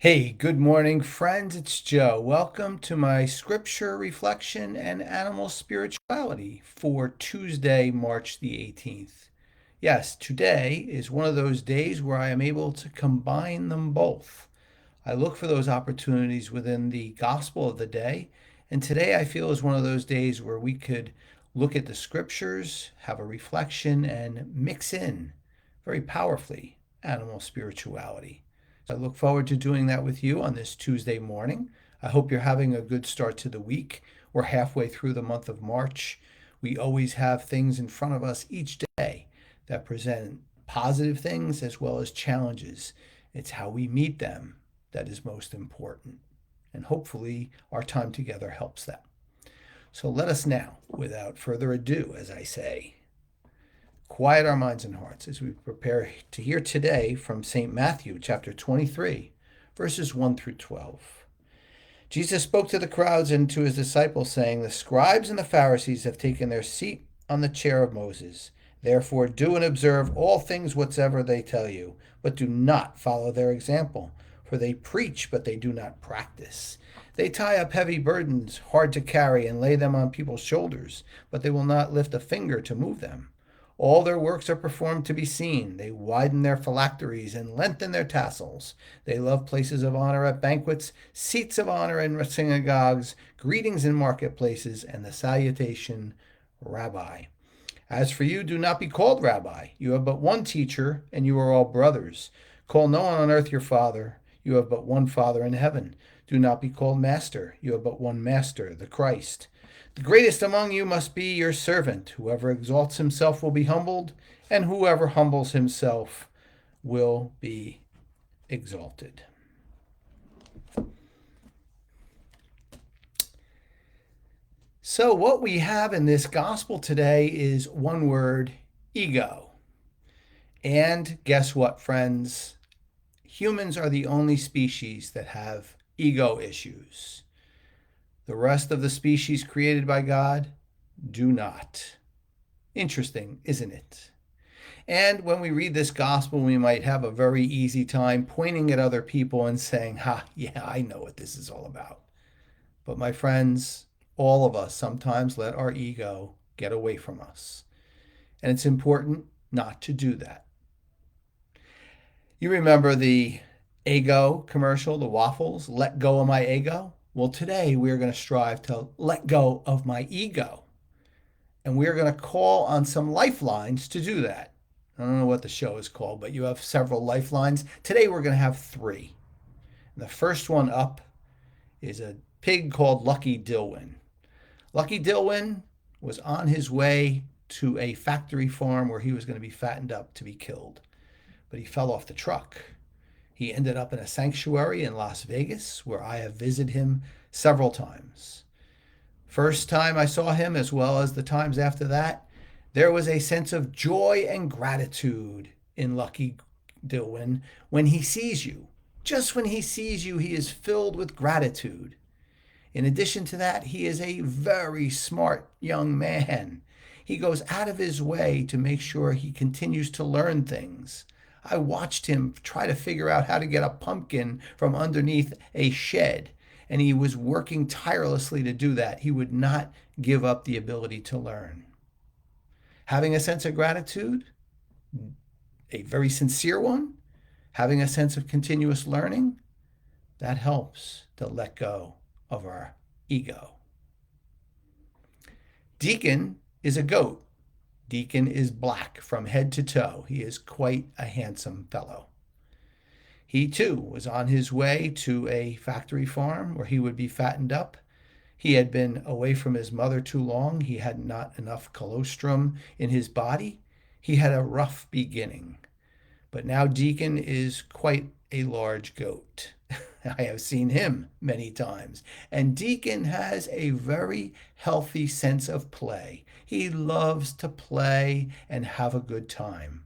Hey, good morning, friends. It's Joe. Welcome to my scripture reflection and animal spirituality for Tuesday, March the 18th. Yes, today is one of those days where I am able to combine them both. I look for those opportunities within the gospel of the day, and today I feel is one of those days where we could look at the scriptures, have a reflection, and mix in very powerfully animal spirituality. I look forward to doing that with you on this Tuesday morning. I hope you're having a good start to the week. We're halfway through the month of March. We always have things in front of us each day that present positive things as well as challenges. It's how we meet them that is most important. And hopefully, our time together helps that. So let us now, without further ado, as I say, quiet our minds and hearts as we prepare to hear today from St. Matthew chapter 23, verses 1 through 12. Jesus spoke to the crowds and to his disciples, saying, "The scribes and the Pharisees have taken their seat on the chair of Moses. Therefore, do and observe all things whatsoever they tell you, but do not follow their example. For they preach, but they do not practice. They tie up heavy burdens, hard to carry, and lay them on people's shoulders, but they will not lift a finger to move them. All their works are performed to be seen. They widen their phylacteries and lengthen their tassels. They love places of honor at banquets, seats of honor in synagogues, greetings in marketplaces, and the salutation, Rabbi. As for you, do not be called Rabbi. You have but one teacher, and you are all brothers. Call no one on earth your father. You have but one Father in heaven. Do not be called Master. You have but one Master, the Christ. The greatest among you must be your servant. Whoever exalts himself will be humbled, and whoever humbles himself will be exalted." So, what we have in this gospel today is one word: ego. And guess what, friends? Humans are the only species that have ego issues. The rest of the species created by God do not. Interesting, isn't it? And when we read this gospel, we might have a very easy time pointing at other people and saying, "Ha, yeah, I know what this is all about." But my friends, all of us sometimes let our ego get away from us. And it's important not to do that. You remember the Eggo commercial, the waffles, "Let go of my ego"? Well, today we're going to strive to let go of my ego. And we're going to call on some lifelines to do that. I don't know what the show is called, but you have several lifelines. Today we're going to have three. And the first one up is a pig called Lucky Dilwyn. Lucky Dilwyn was on his way to a factory farm where he was going to be fattened up to be killed, but he fell off the truck. He ended up in a sanctuary in Las Vegas where I have visited him several times. First time I saw him, as well as the times after that, there was a sense of joy and gratitude in Lucky Dilwyn when he sees you. Just when he sees you, he is filled with gratitude. In addition to that, he is a very smart young man. He goes out of his way to make sure he continues to learn things. I watched him try to figure out how to get a pumpkin from underneath a shed, and he was working tirelessly to do that. He would not give up the ability to learn. Having a sense of gratitude, a very sincere one, having a sense of continuous learning, that helps to let go of our ego. Deacon is a goat. Deacon is black from head to toe. He is quite a handsome fellow. He too was on his way to a factory farm where he would be fattened up. He had been away from his mother too long. He had not enough colostrum in his body. He had a rough beginning. But now Deacon is quite a large goat. I have seen him many times. And Deacon has a very healthy sense of play. He loves to play and have a good time.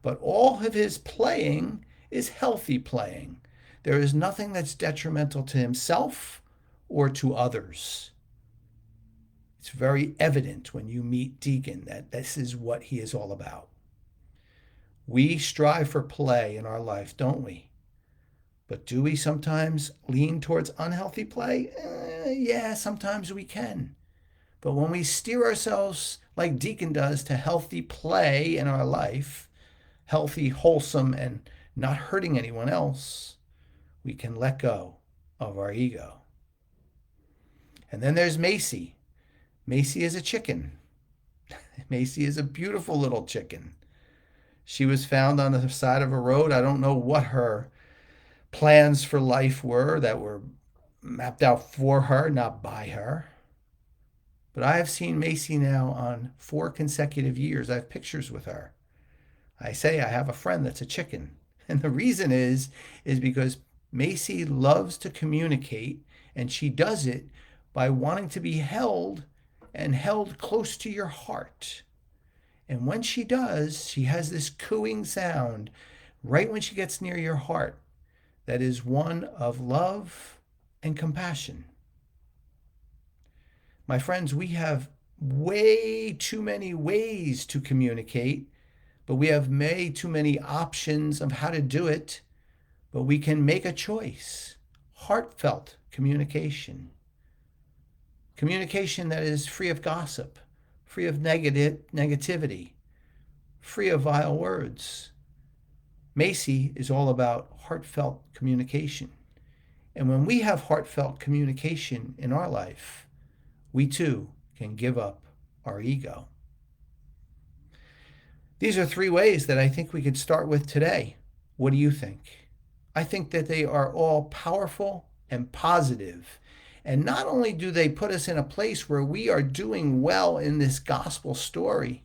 But all of his playing is healthy playing. There is nothing that's detrimental to himself or to others. It's very evident when you meet Deacon that this is what he is all about. We strive for play in our life, don't we? But do we sometimes lean towards unhealthy play? Yeah, sometimes we can. But when we steer ourselves like Deacon does to healthy play in our life, healthy, wholesome, and not hurting anyone else, we can let go of our ego. And then there's Macy. Macy is a chicken. Macy is a beautiful little chicken. She was found on the side of a road. I don't know what her plans for life were that were mapped out for her, not by her. But I have seen Macy now on 4 consecutive years. I have pictures with her. I say I have a friend that's a chicken. And the reason is because Macy loves to communicate, and she does it by wanting to be held and held close to your heart. And when she does, she has this cooing sound right when she gets near your heart that is one of love and compassion. My friends, we have way too many ways to communicate, but we have way too many options of how to do it. But we can make a choice. Heartfelt communication. Communication that is free of gossip, free of negativity, free of vile words. Macy is all about heartfelt communication. And when we have heartfelt communication in our life, we too can give up our ego. These are 3 ways that I think we could start with today. What do you think? I think that they are all powerful and positive. And not only do they put us in a place where we are doing well in this gospel story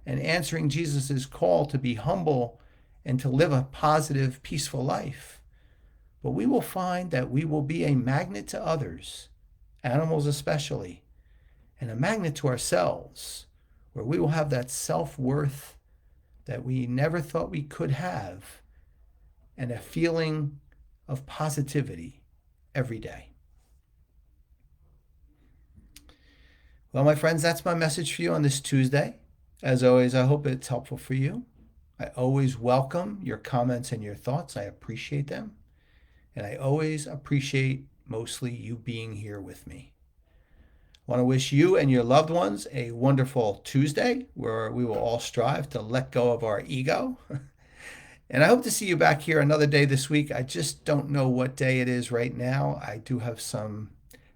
and answering Jesus' call to be humble and to live a positive, peaceful life, but we will find that we will be a magnet to others, animals especially, and a magnet to ourselves, where we will have that self-worth that we never thought we could have, and a feeling of positivity every day. Well, my friends, that's my message for you on this Tuesday. As always, I hope it's helpful for you. I always welcome your comments and your thoughts. I appreciate them. And I always appreciate mostly you being here with me. I want to wish you and your loved ones a wonderful Tuesday where we will all strive to let go of our ego. And I hope to see you back here another day this week. I just don't know what day it is right now. I do have some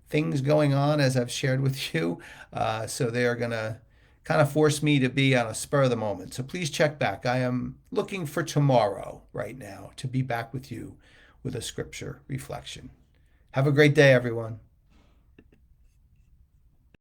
things going on, as I've shared with you. So they are going to kind of force me to be on a spur of the moment. So please check back. I am looking for tomorrow right now to be back with you with a scripture reflection. Have a great day, everyone.